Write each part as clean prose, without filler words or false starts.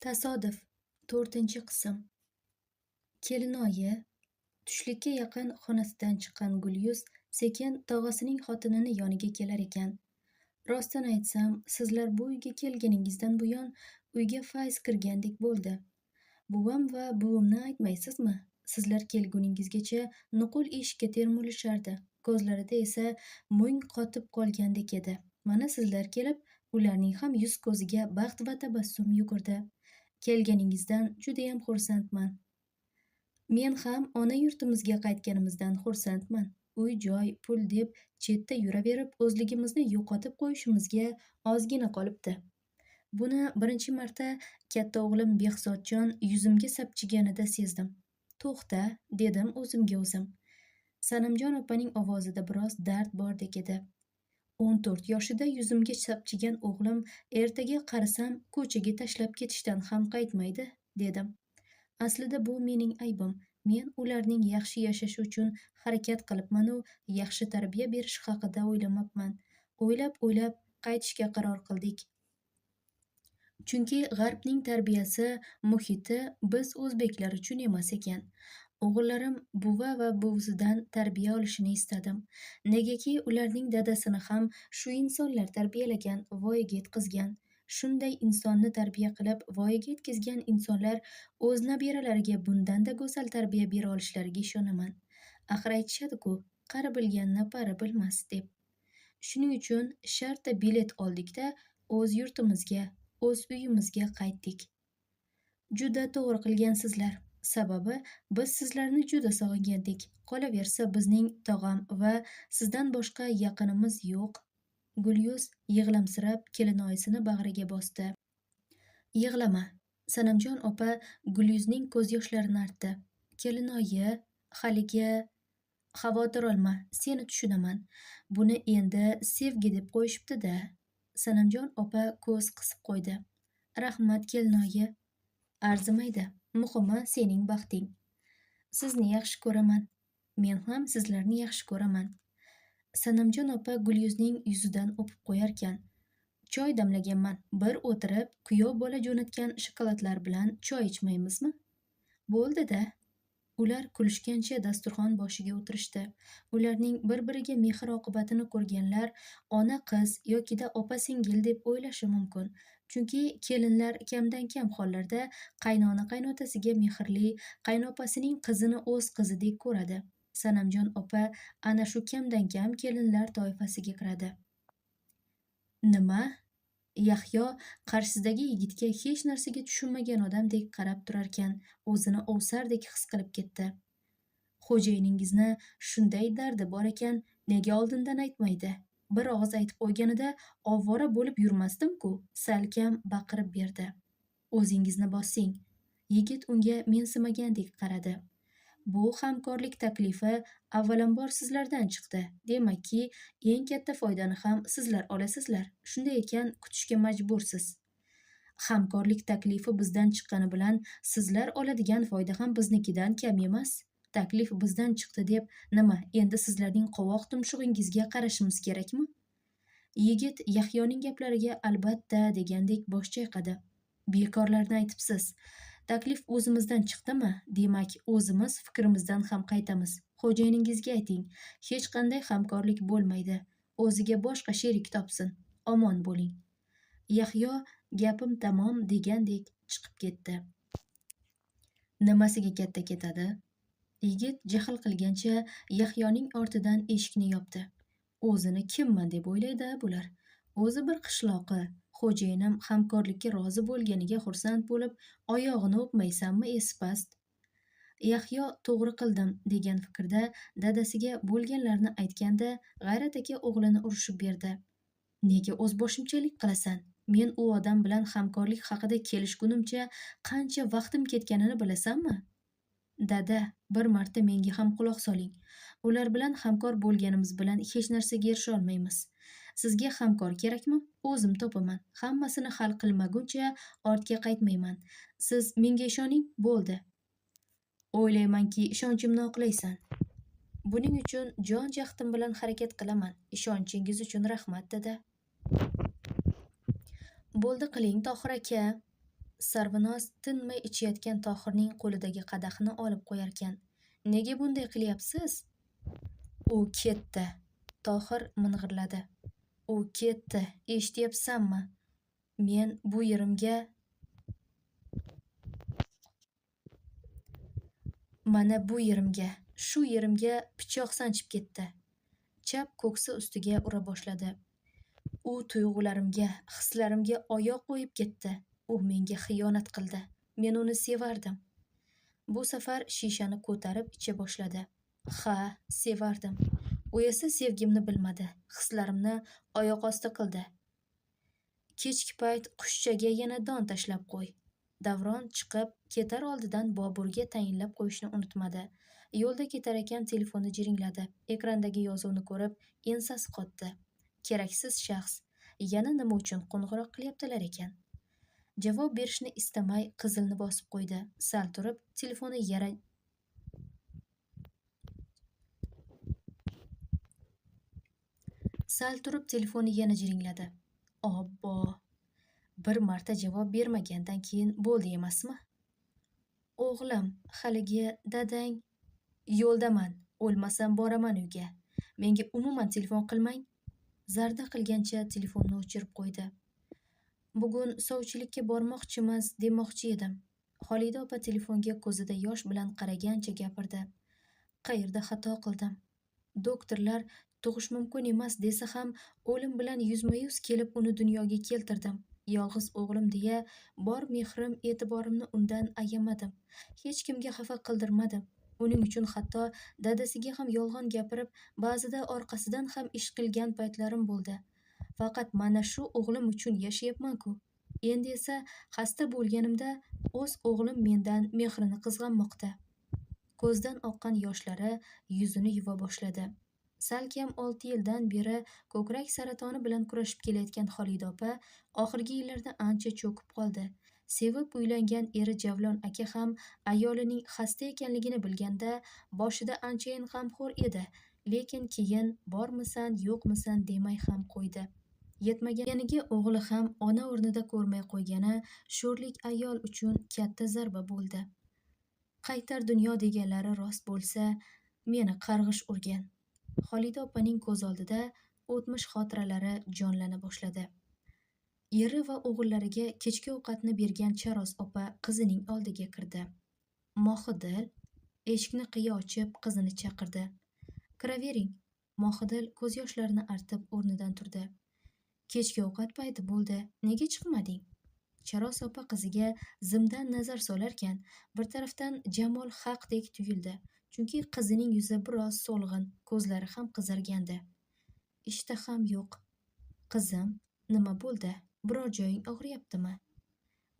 Tasodif. 4-qism. Kelinoyi. Tushlikka yaqin xonasidan chiqqan Gulyuz sekin tog'asining xotinini yoniga kelar ekan. Rostini aytsam, sizlar bu uyga kelganingizdan buyon uyga fayz kirgandek bo'ldi. Buvam va buvimni aytmaysizmi? Sizlar kelguningizgacha nuqul eshikka termulishardi. Ko'zlarida esa mung qotib qolgandek edi. Mana sizlar kelib, ularning ham yuz-ko'ziga baxt va tabassum yugurdi. Kelganingizdan judayam xursandman. Men ham ona yurtimizga qaytganimizdan xursandman. Uy-joy, pul deb chetda yuraverib, o'zligimizni yo'qotib qo'yishimizga ozgina qolibdi. Buni birinchi marta katta o'g'lim Behzodjon yuzimga sapchiganida sezdim. To'xta, dedim o'zimga o'zim. Sanamjon opaning ovozida biroz dard bordek edi. 14 yoshida yuzimga sapchigan o'g'lim ertaga qarasam ko'chaga tashlab ketishdan ham qaytmaydi, dedim. Aslida bu mening aybim. Men ularning yaxshi yashashi uchun harakat qilibman-u, yaxshi tarbiya berish haqida o'ylamabman. O'ylab qaytishga qaror qildik. Chunki g'arbning tarbiyasi, muhiti biz o'zbeklar uchun emas ekan. O'g'illarim buva va buvisidan tarbiya olishini istadim. Negaki ularning dadasini ham shu insonlar tarbiyalagan, voyaga yetkazgan. Shunday insonni tarbiya qilib, voyaga yetkazgan insonlar o'z nabiralariga bundanda go'zal tarbiya bera olishlariga ishonaman. Axir aytishadi-ku, qari bilganni pari bilmas deb. Shuning uchun shartta bilet oldik-da, o'z yurtimizga, o'z uyimizga qaytdik. Juda to'g'ri qilgansizlar. Sababi biz sizlarni juda sog'ingandik. Qolaversa bizning tog'am va sizdan boshqa yaqinimiz yo'q. Gulyuz yig'lamsirab kelinoyisini bag'riga bosdi. Yig'lama. Sanamjon opa Gulyuzning ko'z yoshlarini artdi. Kelinoyi, haligi xavotir olma, seni tushunaman. Buni endi sevgi deb qo'yishibdi-da. Sanamjon opa ko'z qisib qo'ydi. Rahmat kelinoyi. Arzimaydi. Muhimi sening baxting. Sizni yaxshi ko'raman. Men ham sizlarni yaxshi ko'raman. Sanamjon opa Gulyuzning yuzidan o'pib qo'yarkan. Choy damlaganman. Bir o'tirib, kuyov bola jo'natgan shokoladlar bilan choy ichmaymizmi? Bo'ldi-da. Ular kulishgancha dasturxon boshiga o'tirishdi. Ularning bir-biriga mehr oqibatini ko'rganlar ona qiz yokida opa singil deb o'ylashi mumkin. Chunki kelinlar kamdan-kam hollarda qaynona qaynotasiga mehrli, qaynopasining qizini o'z qizidek ko'radi. Sanamjon opa ana shu kamdan-kam kelinlar toifasiga kiradi. Nima? Yahyo qarshisidagi yigitga hech narsaga tushunmagan odamdek qarab turarkan, o'zini ovsardek his qilib ketdi. Xo'jayiningizni shunday dardi bor ekan, nega oldindan aytmaydi? Bir og'iz aytib qo'yganida ovvora bo'lib yurmasdim-ku, salkam baqirib berdi. O'zingizni bossing. Yigit unga mensimagandek qaradi. Bu hamkorlik taklifi avvalambor sizlardan chiqdi. Demakki, eng katta foydani ham sizlar olasizlar. Shunday ekan, kutishga majbursiz. Hamkorlik taklifi bizdan chiqqani bilan sizlar oladigan foyda ham biznikidan kam emas. Taklif bizdan chiqdi deb nima, endi sizlarning qovoq tumshug'ingizga qarashimiz kerakmi? Yigit Yahyoning gaplariga albatta degandek bosh chayqadi. Bekorlarni aytibsiz. Taklif o'zimizdan chiqdimi? Demak, o'zimiz fikrimizdan ham qaytamiz. Xo'jayiningizga ayting, hech qanday hamkorlik bo'lmaydi. O'ziga boshqa sherik topsin. Omon bo'ling. Yahyo gapim tamom degandek chiqib ketdi. Nimasiga katta ketadi? Yigit jahl qilgancha Yahyoning ortidan eshikni yopdi. O'zini kimman deb o'ylaydi bular? O'zi bir qishloqi. Xo'jayinim hamkorlikka rozi bo'lganiga xursand bo'lib, oyog'ini o'pmaysanmi esipast? Yahyo to'g'ri qildim degan fikrda dadasiga bo'lganlarni aytganda G'ayrat aka o'g'lini urishib berdi. Nega o'zboshimchalik qilasan? Men u odam bilan hamkorlik haqida kelishgunimcha qancha vaqtim ketganini bilasanmi? Dada, bir marta menga ham quloq soling. Ular bilan hamkor bo'lganimiz bilan hech narsaga erisha olmaymiz. Sizga hamkor kerakmi? O'zim topaman. Hammasini hal qilmaguncha ortga qaytmayman. Siz menga ishoning, bo'ldi. O'ylaymanki, ishonchimni oqlaysan. Buning uchun jon jahdim bilan harakat qilaman. Ishonchingiz uchun rahmat, dada. Bo'ldi qiling, Tohir aka. Sarvinoz tinmay ichayotgan Tohirning qo'lidagi qadahni olib qo'yarkan. Nega bunday qilyapsiz? U ketdi. Tohir ming'irladi. U ketdi. Eshityapsanmi? Men bu yerimga mana bu yerimga, shu yerimga pichoq sanchib ketdi. Chap ko'ksi ustiga ura boshladi. U tuyg'ularimga, hislarimga oyoq qo'yib ketdi. U menga xiyonat qildi. Men uni sevardim. Bu safar shishani ko'tarib icha boshladi. Ha, sevardim. U esa sevgimni bilmadi. Hislarimni oyoq osti qildi. Kechki payt qushchaga yana don tashlab qo'y. Davron chiqib ketar oldidan Boburga tayinlab qo'yishni unutmadi. Yo'lda ketar ekan telefoni jiringladi. Ekrandagi yozuvni ko'rib ensasi qotdi. Keraksiz shaxs yana nima uchun qo'ng'iroq qilyaptilar ekan? Javob berishni istamay qizilni bosib qo'ydi. Sal turib telefoni yana jiringladi. Obbo! Bir marta javob bermagandan keyin bo'ldi emasmi? O'g'lim, haligi dadang, yo'ldaman, o'lmasam boraman uyga. Menga umuman telefon qilmang. Zarda qilgancha telefonni o'chirib qo'ydi. Bugun sovchilikka bormoqchimiz demoqchi edim. Xolida opa telefonga ko'zida yosh bilan qaragancha gapirdi. Qayerda xato qildim? Doktorlar tug'ish mumkin emas desa ham o'lim bilan yuzma-yuz kelib uni dunyoga keltirdim. Yolg'iz o'g'lim deya bor mehrim, e'tiborimni undan ayamadim. Hech kimga xafa qildirmadim. Uning uchun hatto dadasiga ham yolg'on gapirib, ba'zida orqasidan ham ish qilgan paytlarim bo'ldi. Faqat mana shu o'g'lim uchun yashayapman-ku. Endi esa xasta bo'lganimda o'z o'g'lim mendan mehrini qizg'anmoqda. Ko'zdan oqqan yoshlari yuzini yuva boshladi. Salkam 6 yildan beri ko'krak saratoni bilan kurashib kelayotgan Xolida opa oxirgi yillarda ancha cho'kib qoldi. Sevib uylangan eri Javlon aka ham ayolining xasta ekanligini bilganda boshida anchayin g'amxo'r edi, lekin keyin bormisan, yo'qmisan demay ham qo'ydi. Yetmaganiga o'g'li ham ona o'rnida ko'rmay qo'ygani sho'rlik ayol uchun katta zarba bo'ldi. Qaytar dunyo deganlari rost bo'lsa, meni qarg'ish urgan. Xolida opaning ko'z oldida o'tmish xotiralari jonlana boshladi. Eri va o'g'illariga kechki ovqatni bergan Charos opa qizining oldiga kirdi. Mohidil eshikni qiya ochib qizini chaqirdi. Kiravering. Mohidil ko'z yoshlarini artib o'rnidan turdi. Kechki ovqat payti bo'ldi. Nega chiqmading? Charos opa qiziga zimdan nazar solarkan, bir tarafdan Jamol haqdek tuyuldi. Chunki qizining yuzi biroz so'lg'in, ko'zlari ham qizargandi. Ishtaham yo'q. Qizim, nima bo'ldi? Biror joying og'riyaptimi?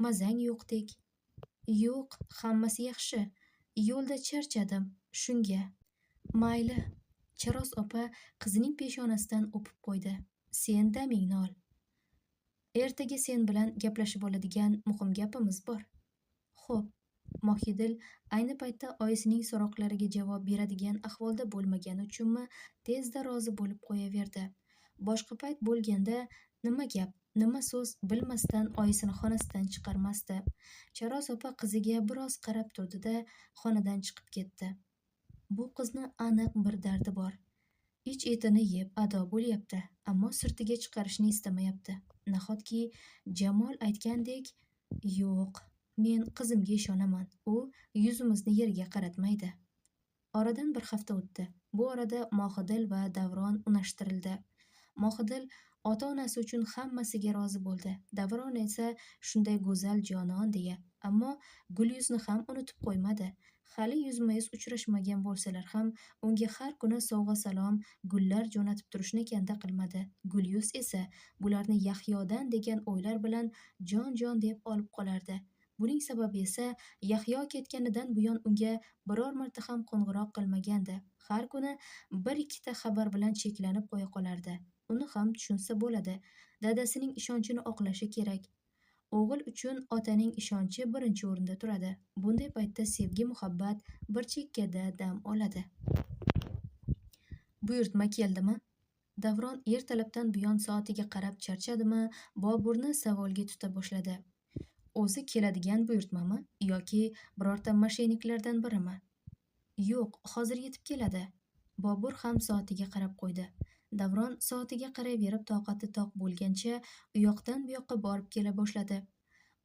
Mazang yo'qdek. Yo'q, hammasi yaxshi. Yo'lda charchadim, shunga. Mayli. Charos opa qizining peshonasidan o'pib qo'ydi. Sen damingni ol. Ertaga sen bilan gaplashib oladigan muhim gapimiz bor. Xo'p. Mohidil ayni paytda oyisining so'roqlariga javob beradigan ahvolda bo'lmagani uchunmi tezda rozi bo'lib qo'yaverdi. Boshqa payt bo'lganda nima gap, nima so'z bilmasdan oyisini xonasidan chiqarmasdi. Charos opa qiziga biroz qarab turdi-da, xonadan chiqib ketdi. Bu qizni aniq bir dardi bor. Ich etini yeb ado bo'lyapti, ammo sirtiga chiqarishni istamayapti. Nahotki Jamol aytgandek, yo'q, men qizimga ishonaman. U yuzimizni yerga qaratmaydi. Oradan bir hafta o'tdi. Bu orada Mohidil va Davron unashtirildi. Mohidil ota-onasi uchun hammasiga rozi bo'ldi. Davron esa shunday go'zal jonon deya, ammo Gulyuzni ham unutib qo'ymadi. Hali yuzma-yuz uchrashmagan bo'lsalar ham unga har kuni sovg'a-salom, gullar jo'natib turishni kanda qilmadi. Gulyuz esa bularni Yahyodan degan o'ylar bilan jon-jon deb olib qolardi. Buning sababi esa Yahyo ketganidan buyon unga biror marta ham qo'ng'iroq qilmagandi. Har kuni bir ikkita xabar bilan cheklanib qo'ya qolardi. Uni ham tushunsa bo'ladi. Dadasining ishonchini oqlashi kerak. O'g'il uchun otaning ishonchi birinchi o'rinda turadi. Bunday paytda sevgi, muhabbat bir chekkada dam oladi. Buyurtma keldimi? Davron ertalabdan buyon soatiga qarab charchadimi, Boburni savolga tuta boshladi. o'zi keladigan buyurtmami yoki birorta mosheniklardan birimi? Yo'q, hozir yetib keladi. Bobur ham soatiga qarab qo'ydi. Davron soatiga qarayverib toqati toq bo'lgancha u yoqdan bu yoqqa borib kela boshladi.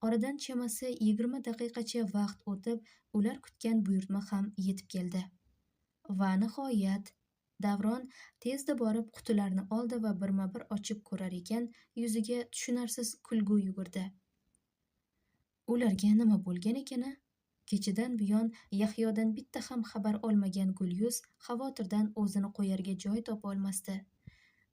Oradan chamasi 20 daqiqacha vaqt o'tib, ular kutgan buyurtma ham yetib keldi. Va nihoyat, Davron tezda borib qutilarni oldi va birma-bir ochib ko'rar ekan, yuziga tushunarsiz kulgu yugurdi. Ularga nima bo'lgan ekan-a? Kechadan buyon Yahyodan bitta ham xabar olmagan Gulyuz xavotirdan o'zini qo'yarga joy topa olmasdi.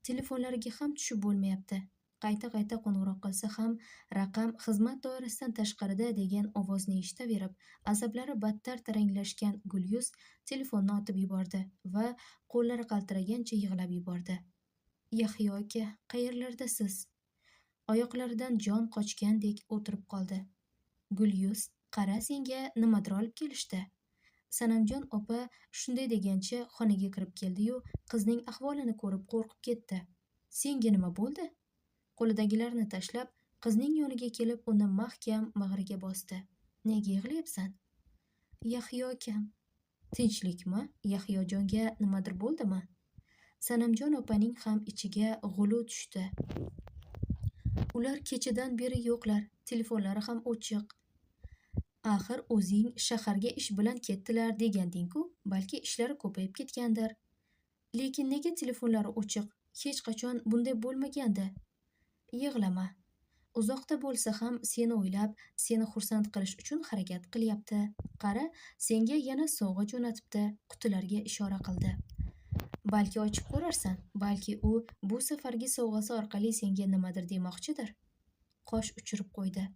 Telefonlariga ham tushib bo'lmayapti. Qayta-qayta qo'ng'iroq qilsa ham raqam xizmat doirasidan tashqarida degan ovozni eshitaverib, asablari battar taranglashgan Gulyuz telefonni otib yubordi va qo'llari qaltiragancha yig'lab yubordi. Yahyo aka, qayerlardasiz? Oyoqlaridan jon qochgandek o'tirib qoldi. Gulyuz, qara, senga nimadir olib kelishdi. Sanamjon opa shunday degancha xonaga kirib keldi-yu, qizning ahvolini ko'rib qo'rqib ketdi. Senga nima bo'ldi? Qo'lidagilarni tashlab, qizning yoniga kelib uni mahkam bag'riga bosdi. Nega yig'layapsan? Yahyo akam. Tinchlikmi? Yahyojonga nimadir bo'ldimi? Sanamjon opaning ham ichiga g'ulu tushdi. Ular kechadan beri yo'qlar, telefonlari ham o'chiq. Axir o'zing shaharga ish bilan ketdilar deganding-ku, balki ishlari ko'payib ketgandir. Lekin nega telefonlari o'chiq? Hech qachon bunday bo'lmagandi. Yig'lama. Uzoqda bo'lsa ham seni o'ylab, seni xursand qilish uchun harakat qilyapti. Qara, senga yana sovg'a jo'natibdi, qutilarga ishora qildi. Balki ochib ko'rarsan, balki u bu safargi sovg'asi orqali senga nimadir demoqchidir. Qosh uchirib qo'ydi.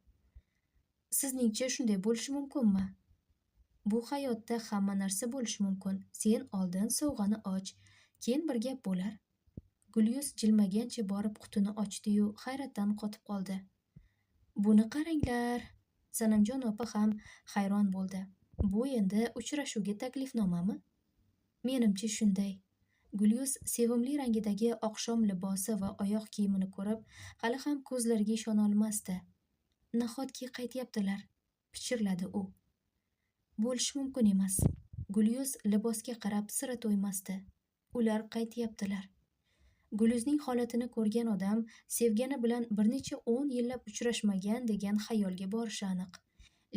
Sizningcha shunday bo'lishi mumkinmi? Bu hayotda hamma narsa bo'lishi mumkin. Sen oldin sovg'ani och, keyin bir gap bo'lar. Gulyuz jilmagancha borib qutini ochdi-yu, hayratdan qotib qoldi. Buni qaranglar. Sanamjon opa ham hayron bo'ldi. Bu endi uchrashuvga taklifnomami? Menimcha shunday. Gulyuz sevimli rangidagi oqshom libosi va oyoq kiyimini ko'rib, hali ham ko'zlariga ishona olmasdi. Nahotki qaytyaptilar, pichirladi u. Bo'lishi mumkin emas. Gulyuz libosga qarab sira to'ymasdi. Ular qaytyaptilar. Gulyuzning holatini ko'rgan odam sevgani bilan bir necha 10 yillab uchrashmagan degan xayolga borishi aniq.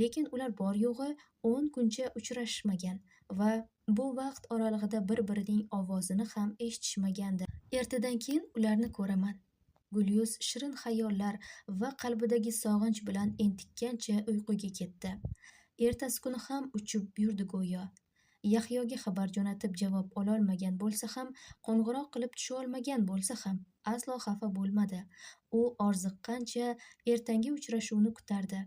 Lekin ular bor yo'g'i 10 kuncha uchrashmagan va bu vaqt oralig'ida bir-birining ovozini ham eshitishmagandi. Ertadan keyin ularni ko'raman. Gulyuz shirin xayollar va qalbidagi sog'inch bilan entikkancha uyquga ketdi. Ertasi kuni ham uchib yurdi go'yo. Yahyoga xabar jo'natib javob ololmagan bo'lsa ham, qo'ng'iroq qilib tusha olmagan bo'lsa ham, aslo xafa bo'lmadi. U orziqqancha ertangi uchrashuvni kutardi.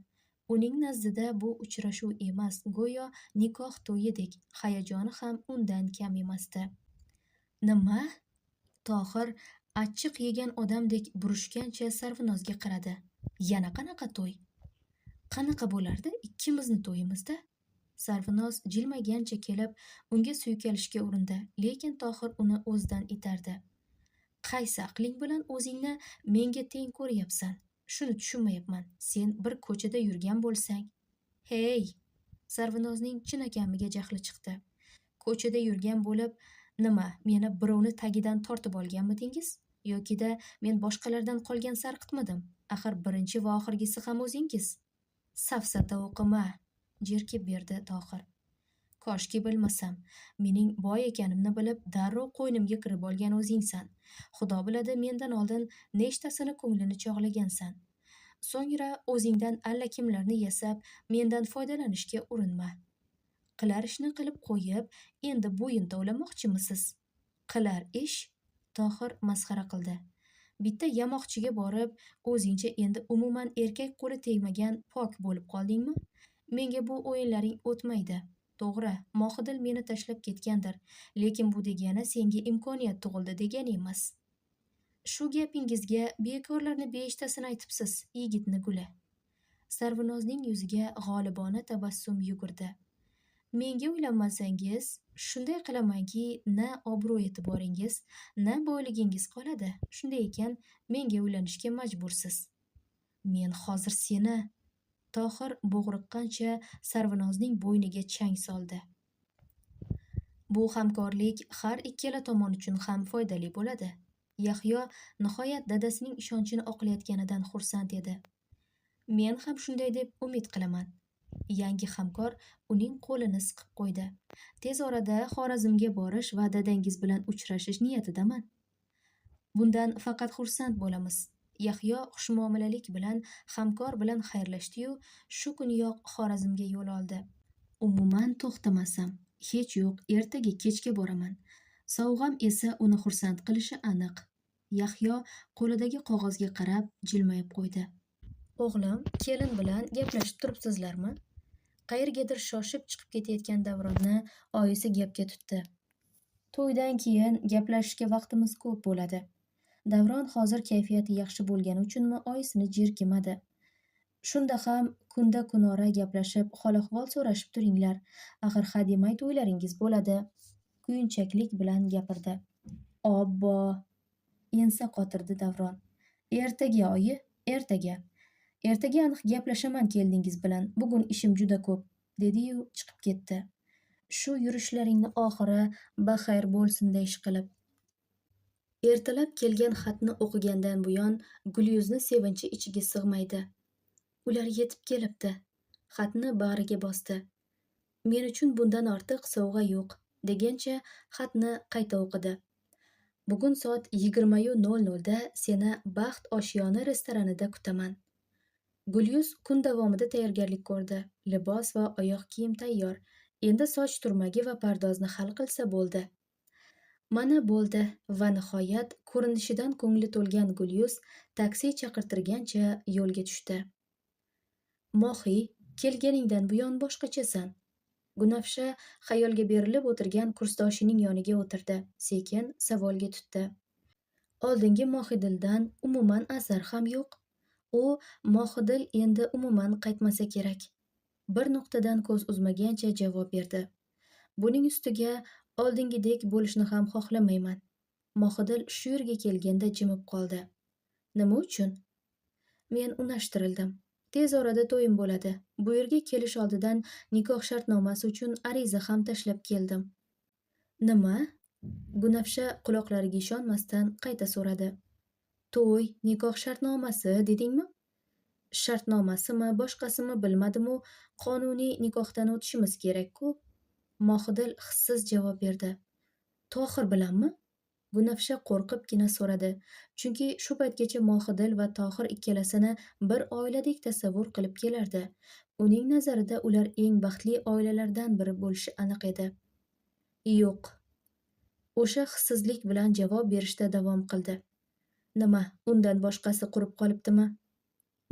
Uning nazdida bu uchrashuv emas, go'yo nikoh to'yidek, hayajoni ham undan kam emasdi. Nima? Tohir achchiq yegan odamdek burishgancha Sarvinozga qaradi. Yana qanaqa to'y? Qanaqa bo'lardi ikkimizni to'yimizda? Sarvinoz jilmagancha kelib, unga suykalishga urindi, lekin Tohir uni o'zidan itardi. Qaysi aqling bilan o'zingni menga teng ko'ryapsan? Shuni tushunmayapman. Sen bir ko'chada yurgan bo'lsang. Hey! Sarvinozning chinakamiga jahli chiqdi. Ko'chada yurgan bo'lib, nima, meni birovni tagidan tortib olganmidingiz? Yokida men boshqalardan qolgan sarqitmadim? Axir birinchi va oxirgisi ham o'zingiz. Safsata o'qima, jerkib berdi Tohir. Koshki bilmasam, mening boy ekanimni bilib, darrov qo'ynimga kirib olgan o'zingsan. Xudo biladi, mendan oldin nechtasini ko'nglini chog'lagansan. So'ngra o'zingdan allakimlarni yasab, mendan foydalanishga urinma. Qilar ishni qilib qo'yib, endi bo'yin tovlamoqchimisiz? Qilar ish? Tohir masxara qildi. Bitta yamoqchiga borib, o'zingcha endi umuman erkak qo'li tegmagan pok bo'lib qoldingmi? Menga bu o'yinlaring o'tmaydi. To'g'ri, Mohidil meni tashlab ketgandir, lekin bu degani senga imkoniyat tug'ildi degani emas. Shu gapingizga bekorlarni beshtasini aytibsiz, yigitni guli. Sarvinozning yuziga g'olibona tabassum yugurdi. Menga uylanmasangiz, shunday qilamanki, na obro' e'tiboringiz, na boyligingiz qoladi. Shunday ekan, menga uylanishga majbursiz. Men hozir seni Tohir bo'g'riqqancha Sarvinozning bo'yniga chang soldi. Bu hamkorlik har ikkala tomon uchun ham foydali bo'ladi. Yahyo nihoyat dadasining ishonchini oqlayotganidan xursand edi. Men ham shunday deb umid qilaman. Yangi hamkor uning qo'lini siqib qo'ydi. Tez orada Xorazmga borish va dadangiz bilan uchrashish niyatidaman. Bundan faqat xursand bo'lamiz. Yahyo xushmuomalalik bilan hamkor bilan xayrlashdi-yu, shu kuniyoq Xorazmga yo'l oldi. Umuman to'xtamasam, hech yo'q, ertaga kechga boraman. Sovg'am esa uni xursand qilishi aniq. Yahyo qo'lidagi qog'ozga qarab jilmayib qo'ydi. O'g'lim, kelin bilan gaplashib turibsizlarmi? Qayergadir shoshib chiqib ketayotgan Davronni oyisi gapga tutdi. To'ydan keyin gaplashishga vaqtimiz ko'p bo'ladi. Davron hozir kayfiyati yaxshi bo'lgani uchunmi oyisini jerkimadi. Shunda ham kunda kunora gaplashib, hol-ahvol so'rashib turinglar. Axir hademay to'ylaringiz bo'ladi. Kuyunchaklik bilan gapirdi. Obbo, ensa qotirdi Davron. Ertaga oyi, ertaga. Ertaga aniq gaplashaman keldingiz bilan. Bugun ishim juda ko'p, dedi-yu chiqib ketdi. Shu yurishlaringni oxiri baxayr bo'lsin-da ish qilib. Ertalab kelgan xatni o'qigandan buyon Gulyuzni sevinchi ichiga sig'maydi. Ular yetib kelibdi. Xatni bag'riga bosdi. Men uchun bundan ortiq sovg'a yo'q, degancha xatni qayta o'qidi. Bugun soat 20:00 da seni Baxt oshyoni restoranida kutaman. Gulyuz kun davomida tayyorgarlik ko'rdi. Libos va oyoq kiyim tayyor. Endi soch turmagi va pardozni hal qilsa bo'ldi. Mana bo'ldi va nihoyat ko'rinishidan ko'ngli to'lgan Gulyuz taksi chaqirtirgancha yo'lga tushdi. Mohiy, kelganingdan buyon boshqachasan. Gunafsha xayolga berilib o'tirgan kursdoshining yoniga o'tirdi. Sekin savolga tutdi. Oldingi Mohidildan umuman asar ham yo'q. U Mohidil endi umuman qaytmasa kerak. Bir nuqtadan ko'z uzmagancha javob berdi. Buning ustiga oldingidek bo'lishni ham xohlamayman. Mohidil shu yerga kelganda jimib qoldi. Nima uchun? Men unashtirildim. Tez orada to'yim bo'ladi. Bu yerga kelish oldidan nikoh shartnomasi uchun ariza ham tashlab keldim. Nima? Gunafsha quloqlariga ishonmasdan qayta so'radi. To'y, nikoh shartnomasi dedingmi? Shartnomasimi, boshqasimi bilmadim-u, qonuniy nikohdan o'tishimiz kerak-ku. Mohidil hissiz javob berdi. Tohir bilanmi? Gunafsha qo'rqibgina so'radi. Chunki shu paytgacha Mohidil va Tohir ikkalasini bir oiladek tasavvur qilib kelardi. Uning nazarida ular eng baxtli oilalardan biri bo'lishi aniq edi. Yo'q. O'sha hissizlik bilan javob berishda davom qildi. Nima, undan boshqasi qurib qolibdimi?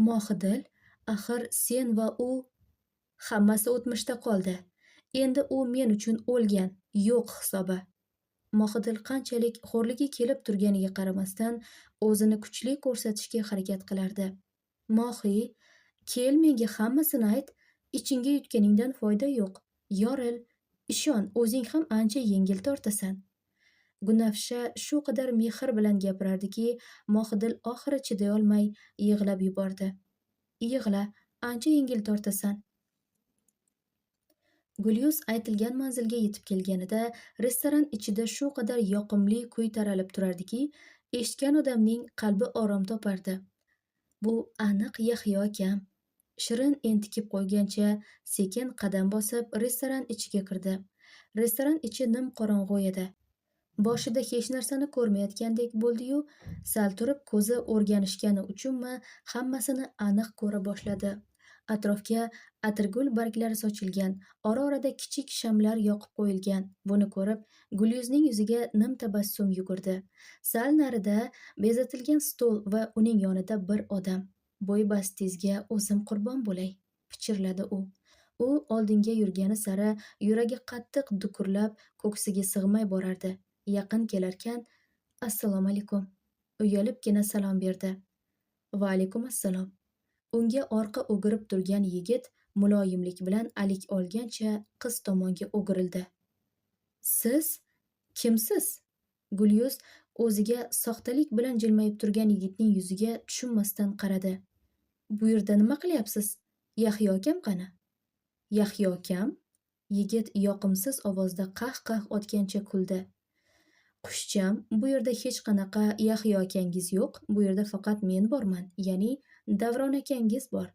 Mohidil, axir sen va u hammasi o'tmishda qoldi. Endi u men uchun o'lgan, yo'q hisobi. Mohidil qanchalik xo'rligi kelib turganiga qaramasdan o'zini kuchli ko'rsatishga harakat qilardi. Mohiy, kel menga hammasini ayt, ichingga yutganingdan foyda yo'q. Yoril, ishon, o'zing ham ancha yengil tortasan. Gunafsha shu qadar mehr bilan gapirardiki, Mohidil oxiri chiday olmay yig'lab yubordi. Yig'la, ancha yengil tortasan. Gulyuz aytilgan manzilga yetib kelganida restoran ichida shu qadar yoqimli kuy taralib turardiki, eshitgan odamning qalbi orom topardi. Bu aniq Yahyo akam. Shirin entikib qo'ygancha sekin qadam bosib restoran ichiga kirdi. Restoran ichi nim qorong'u edi. Boshida hech narsani ko'rmayotgandek bo'ldi-yu, sal turib ko'zi o'rganishgani uchunmi hammasini aniq ko'ra boshladi. Atrofga atirgul barglari sochilgan, ora-orada kichik shamlar yoqib qo'yilgan. Buni ko'rib, Gulyuzning yuziga nim tabassum yugurdi. Sal narida bezatilgan stol va uning yonida bir odam. Bo'ybastizga o'zim qurbon bo'lay, pichirladi u. U oldinga yurgani sari yuragi qattiq dukurlab, ko'ksiga sig'may borardi. Yaqin kelarkan, assalomu alaykum. Uyalibgina salom berdi. Va alaykum assalom. Unga orqa o'girib turgan yigit muloyimlik bilan alik olgancha qiz tomonga o'girildi. Siz kimsiz? Gulyuz o'ziga soxtalik bilan jilmayib turgan yigitning yuziga tushunmasdan qaradi. Bu yerda nima qilyapsiz? Yahyo akam qani? Yahyo akam? Yigit yoqimsiz ovozda qah-qah otgancha kuldi. Qushcham, bu yerda hech qanaqa Yahyo akangiz yo'q. Bu yerda faqat men borman, ya'ni Davron akangiz bor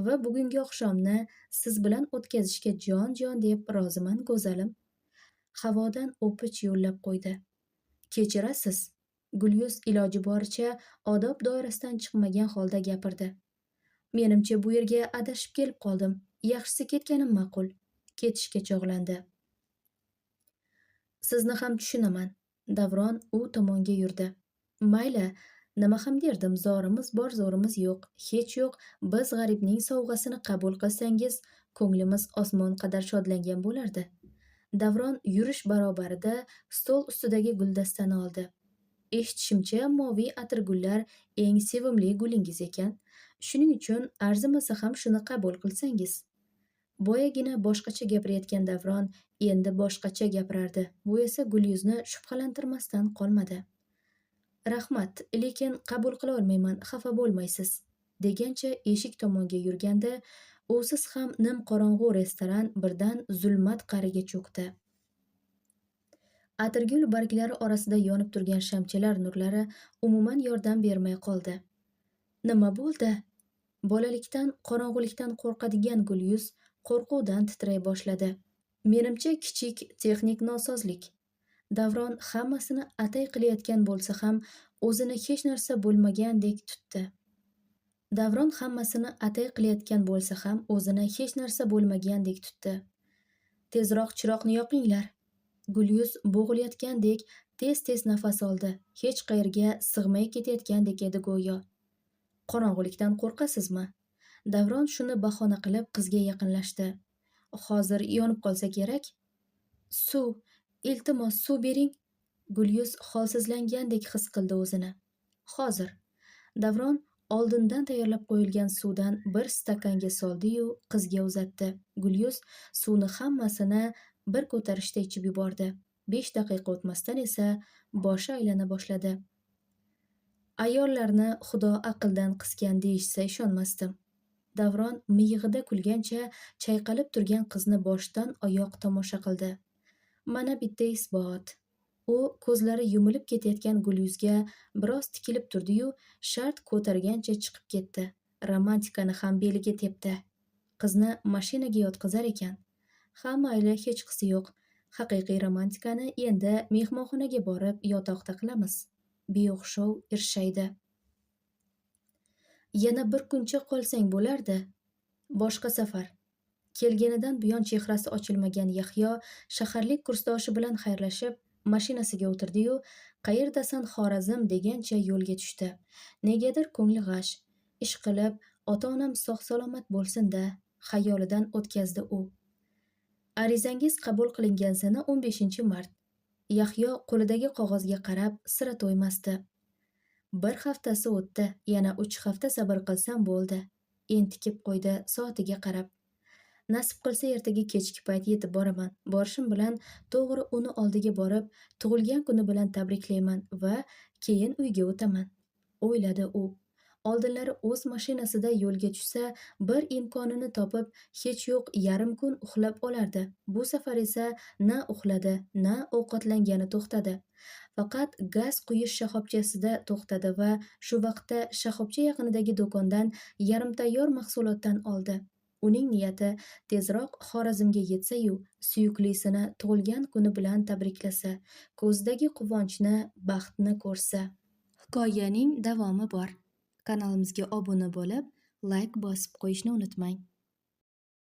va bugungi oqshomni siz bilan o'tkazishga jon-jon deb roziman, go'zalim. Havodan o'pich yo'llab qo'ydi. Kechirasiz. Gulyuz iloji boricha odob doirasidan chiqmagan holda gapirdi. Menimcha bu yerga adashib kelib qoldim. Yaxshisi ketganim ma'qul. Ketishga chog'landi. Sizni ham tushunaman. Davron u tomonga yurdi. Mayli, nima ham derdim, zorimiz bor, zo'rimiz yo'q. Hech yo'q, biz g'aribning sovg'asini qabul qilsangiz, ko'nglimiz osmon qadar shodlangan bo'lardi. Davron yurish barobarida stol ustidagi guldastani oldi. Eshitishimcha, moviy atirgullar eng sevimli gulingiz ekan. Shuning uchun arzimasa ham shuni qabul qilsangiz. Boyagina boshqacha gapirayotgan Davron endi boshqacha gapirardi. Bu esa Gulyuzni shubhalantirmasdan qolmadi. Rahmat, lekin qabul qila olmayman, xafa bo'lmaysiz, degancha eshik tomonga yurganda, usiz ham nimqorong'u restoran birdan zulmat qa'riga cho'kdi. Atirgul barglari orasida yonib turgan shamchilar nurlari umuman yordam bermay qoldi. Nima bo'ldi? Bolalikdan qorong'ulikdan qo'rqadigan Gulyuz qo'rquvdan titray boshladi. Menimcha kichik texnik nosozlik. Davron hammasini atay qilayotgan bo'lsa ham o'zini hech narsa bo'lmagandek tutdi. Davron hammasini atay qilayotgan bo'lsa ham o'zini hech narsa bo'lmagandek tutdi. Tezroq chiroqni yoqinglar. Gulyuz bo'g'ilayotgandek tez-tez nafas oldi. Hech qayerga sig'may ketayotgandek edi go'yo. Qorong'ulikdan qo'rqasizmi? Davron shuni bahona qilib qizga yaqinlashdi. Hozir yonib qolsa kerak. Suv, iltimos suv bering. Gulyuz holsizlangandek his qildi o'zini. Hozir. Davron oldindan tayyorlab qo'yilgan suvdan bir stakanga soldi-yu qizga uzatdi. Gulyuz suvni hammasini bir ko'tarishda ichib yubordi. 5 daqiqa o'tmasdan esa boshi aylana boshladi. Ayollarni Xudo aqldan qisgan deyishsa ishonmasdim. Davron miyig'ida kulgancha chayqalib turgan qizni boshdan oyoq tomosha qildi. Mana bitta isbot. U ko'zlari yumilib ketayotgan Gulyuzga biroz tikilib turdi-yu, shart ko'targancha chiqib ketdi. Romantikani ham beliga tepdi. Qizni mashinaga yotqizar ekan. Ha, mayli, hech qisi yo'q. Haqiqiy romantikani endi mehmonxonaga borib yotoqda qilamiz. Beo'xshov irshaydi. Yana bir kuncha qolsang bo'lardi. Boshqa safar. Kelganidan buyon chehrasi ochilmagan Yahyo shaharlik kursdoshi bilan xayrlashib, mashinasiga o'tirdi-yu, qayerdasan Xorazm degancha yo'lga tushdi. Negadir ko'ngli g'ash. Ishqilib, ota-onam sog'-salomat bo'lsin-da, xayolidan o'tkazdi u. Arizangiz qabul qilingan sana 15-mart. Yahyo qo'lidagi qog'ozga qarab sira to'ymasdi. Bir haftasi o'tdi, yana 3 hafta sabr qilsam bo'ldi. Entikib qo'ydi soatiga qarab. Nasib qilsa ertaga kechki payt yetib boraman. Borishim bilan to'g'ri uni oldiga borib, tug'ilgan kuni bilan tabriklayman va keyin uyga o'taman, o'yladi u. Oldinlari o'z mashinasida yo'lga tushsa, bir imkonini topib, hech yo'q yarim kun uxlab olardi. Bu safar esa na uxladi, na ovqatlangani to'xtadi. Faqat gaz quyish shoxobchasida to'xtadi va shu vaqtda shoxobcha yaqinidagi do'kondan yarim tayyor mahsulotdan oldi. Uning niyati tezroq Xorazmga yetsa-yu, suyuklisini tug'ilgan kuni bilan tabriklasa, ko'zidagi quvonchni, baxtni ko'rsa. Hikoyaning davomi bor. Kanalimizga obuna bo'lib, like bosib qo'yishni unutmang.